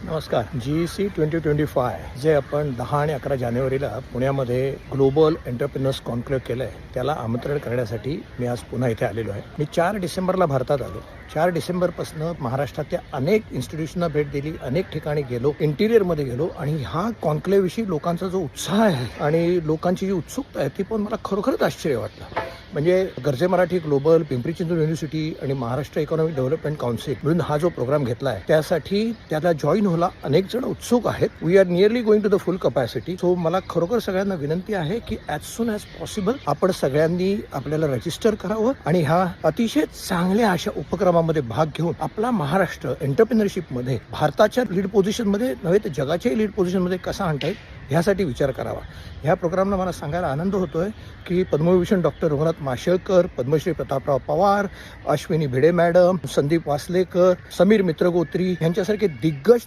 नमस्कार. GEC 2025 जे आपण 10 आणि 11 जानेवारीला पुण्यामध्ये ग्लोबल एंटरप्रेन्योर्स कॉन्क्लेव्ह केलं आहे, त्याला आमंत्रण करण्यासाठी मी आज पुन्हा इथे आलेलो आहे. मी 4 डिसेंबरला भारतात आलो. 4 डिसेंबरपासून महाराष्ट्रातल्या अनेक इन्स्टिट्यूशनना भेट दिली, अनेक ठिकाणी गेलो, इंटिरियरमध्ये गेलो आणि ह्या कॉन्क्लेव्हविषयी लोकांचा जो उत्साह आहे आणि लोकांची जी उत्सुकता आहे ती पण मला खरोखरच आश्चर्य वाटलं. म्हणजे गरजे मराठी ग्लोबल, पिंपरी चिंचवड युनिव्हर्सिटी आणि महाराष्ट्र इकॉनॉमिक डेव्हलपमेंट काउन्सिल मिळून हा जो प्रोग्राम घेतला आहे त्यासाठी त्याला जॉईन व्हायला अनेक जण उत्सुक आहेत. We are nearly going to the full capacity. So मला खरोखर सगळ्यांना विनंती आहे की ॲज सून ॲज पॉसिबल आपण सगळ्यांनी आपल्याला रजिस्टर करावं आणि ह्या अतिशय चांगल्या अशा उपक्रमामध्ये भाग घेऊन आपला महाराष्ट्र एंटरप्रेन्योरशिपमध्ये भारताच्या लीड पोझिशनमध्ये नव्हे तर जगाच्या लीड पोझिशनमध्ये कसा आणता येईल ह्यासाठी विचार करावा. ह्या प्रोग्रामला मला सांगायला आनंद होतोय की पद्मविभूषण डॉक्टर रघुनाथ माशेलकर, पद्मश्री प्रतापराव पवार, अश्विनी भिडे मॅडम, संदीप वासलेकर, समीर मित्रगोत्री यांच्यासारखे दिग्गज